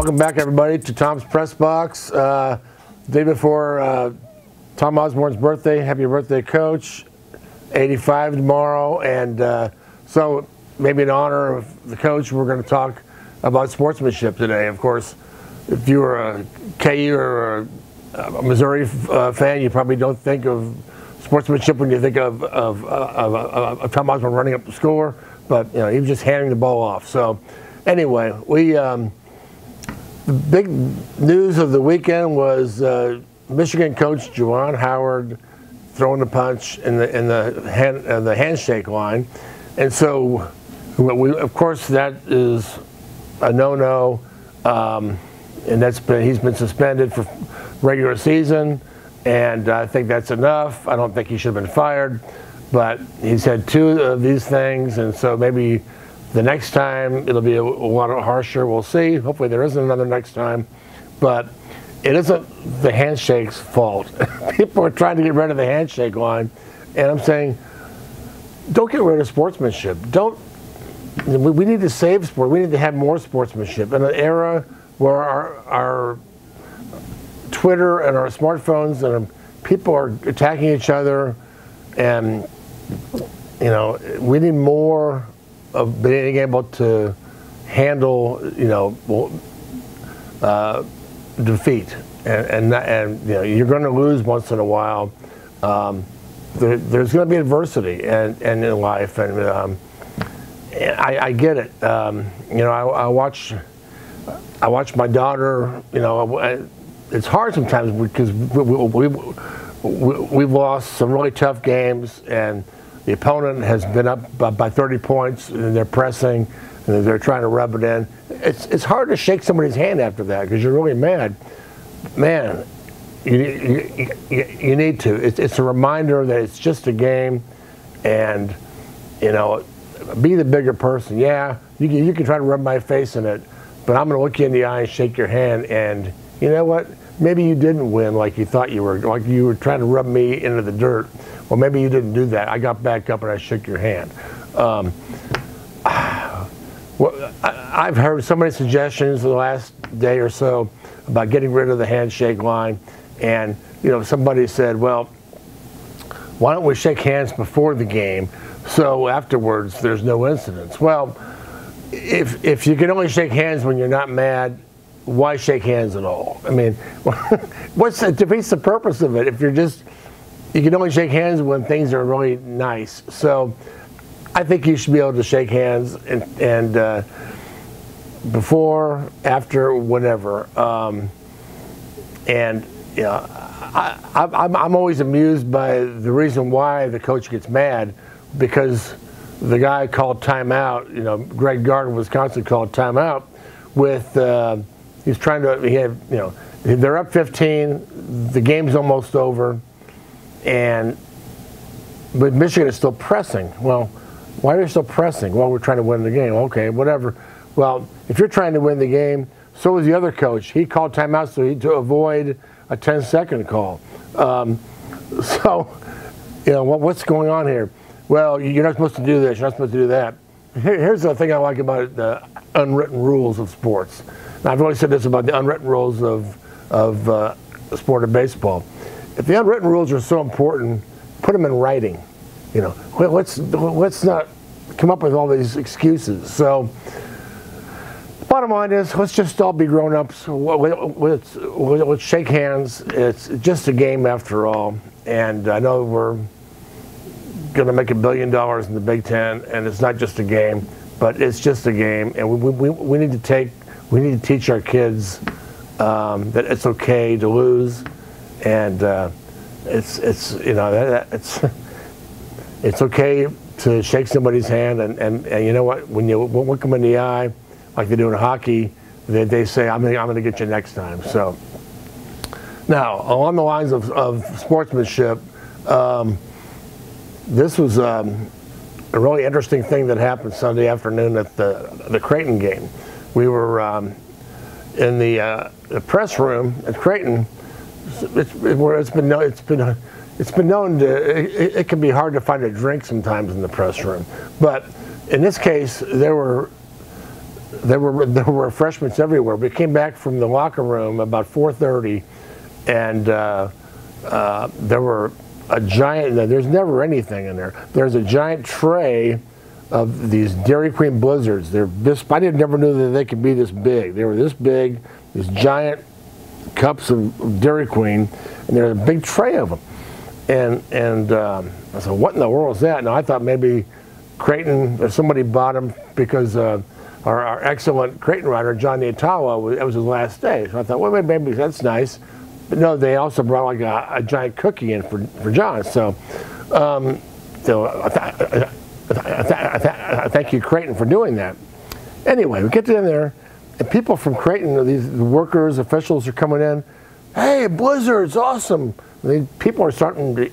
Welcome back, everybody, to Tom's Press Box. Day before Tom Osborne's birthday. Happy birthday, Coach. 85 tomorrow. And so maybe in honor of the coach, we're going to talk about sportsmanship today. Of course, if you were a KU or a Missouri fan, you probably don't think of sportsmanship when you think of Tom Osborne running up the score. But you know, he was just handing the ball off. So anyway, the big news of the weekend was Michigan coach Juwan Howard throwing the punch in the handshake line, and so of course that is a no-no, and he's been suspended for regular season, and I think that's enough. I don't think he should have been fired, but he's had two of these things, and so maybe the next time it'll be a lot harsher. We'll see. Hopefully there isn't another next time. But it isn't the handshake's fault. People are trying to get rid of the handshake line. And I'm saying, don't get rid of sportsmanship. We need to save sport. We need to have more sportsmanship. In an era where our Twitter and our smartphones and people are attacking each other, and you know, we need more of being able to handle, you know, defeat, and you know, you're going to lose once in a while. There's going to be adversity and in life, and I get it. You know, I watch my daughter. You know, it's hard sometimes because we've lost some really tough games, and the opponent has been up by 30 points, and they're pressing, and they're trying to rub it in. It's hard to shake somebody's hand after that because you're really mad. Man, you need to. It's a reminder that it's just a game, and you know, be the bigger person. Yeah, you can try to rub my face in it, but I'm going to look you in the eye and shake your hand. And you know what? Maybe you didn't win like you thought you were, like you were trying to rub me into the dirt. Well, maybe you didn't do that. I got back up and I shook your hand. Well, I've heard so many suggestions the last day or so about getting rid of the handshake line. And, you know, somebody said, well, why don't we shake hands before the game so afterwards there's no incidents? Well, if you can only shake hands when you're not mad, why shake hands at all? I mean, it defeats the purpose of it if you can only shake hands when things are really nice. So I think you should be able to shake hands and before, after, whatever. And you know, I'm always amused by the reason why the coach gets mad, because the guy called timeout. You know, Greg Gardner, Wisconsin, called timeout with. He's trying to. You know, they're up 15. The game's almost over. But Michigan is still pressing. Well, why are you still pressing? Well, we're trying to win the game. Okay, whatever. Well, if you're trying to win the game, so is the other coach. He called timeout to avoid a 10-second call. So, you know, what's going on here? Well, you're not supposed to do this. You're not supposed to do that. Here's the thing I like about the unwritten rules of sports. Now, I've always said this about the unwritten rules of the sport of baseball. If the unwritten rules are so important, put them in writing. You know, let's not come up with all these excuses. So, bottom line is, let's just all be grown-ups. Let's shake hands. It's just a game after all. And I know we're going to make $1 billion in the Big Ten, and it's not just a game, but it's just a game. And we need to teach our kids that it's okay to lose. And it's you know, it's okay to shake somebody's hand, and you know what, when you look them in the eye like they do in hockey, they say, I'm gonna get you next time. So now, along the lines of sportsmanship, this was a really interesting thing that happened Sunday afternoon at the Creighton game. We were in the press room at Creighton. It's been known it can be hard to find a drink sometimes in the press room, but in this case there were there were refreshments everywhere. We came back from the locker room about 4:30, and there were a giant. There's never anything in there. There's a giant tray of these Dairy Queen Blizzards. They're this. I never knew that they could be this big. They were this big. These giant cups of Dairy Queen, and there's a big tray of them. And I said, what in the world is that? And I thought maybe Creighton or somebody bought them because our excellent Creighton writer, John Niatawa, it was his last day. So I thought, well, maybe that's nice. But no, they also brought like a giant cookie in for John. So, I thank you, Creighton, for doing that. Anyway, we get in there, and people from Creighton, these workers, officials are coming in. Hey, Blizzards, awesome. People are starting to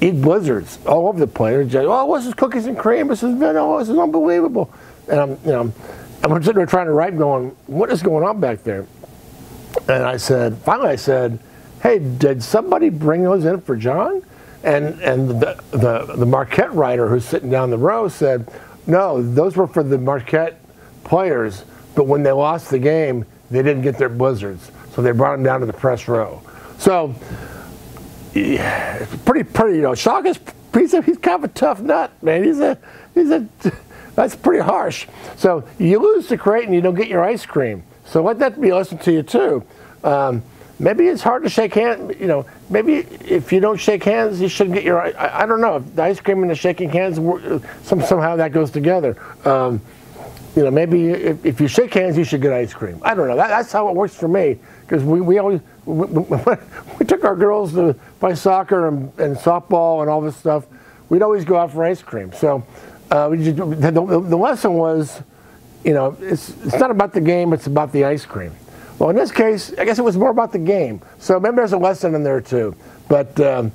eat Blizzards all over the place. Oh, this is cookies and cream. This is unbelievable. And I'm sitting there trying to write, going, what is going on back there? And finally I said, hey, did somebody bring those in for John? And the Marquette writer who's sitting down the row said, no, those were for the Marquette players, but when they lost the game, they didn't get their Blizzards, so they brought them down to the press row. So, it's pretty. Shock is he's kind of a tough nut, man. That's pretty harsh. So you lose to Creighton, you don't get your ice cream. So let that be a lesson to you too. Maybe it's hard to shake hands. Maybe if you don't shake hands, you shouldn't get your. I don't know. If the ice cream and the shaking hands somehow that goes together. Maybe if you shake hands, you should get ice cream. I don't know. That's how it works for me. Because we always we took our girls to play soccer and softball and all this stuff. We'd always go out for ice cream. So the lesson was, it's not about the game, it's about the ice cream. Well, in this case, I guess it was more about the game. So maybe there's a lesson in there too. But the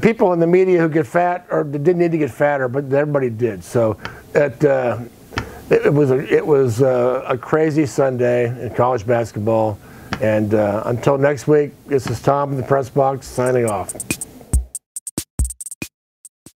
people in the media who get fat or didn't need to get fatter, but everybody did. So it was a crazy Sunday in college basketball. And until next week, this is Tom in the press box signing off.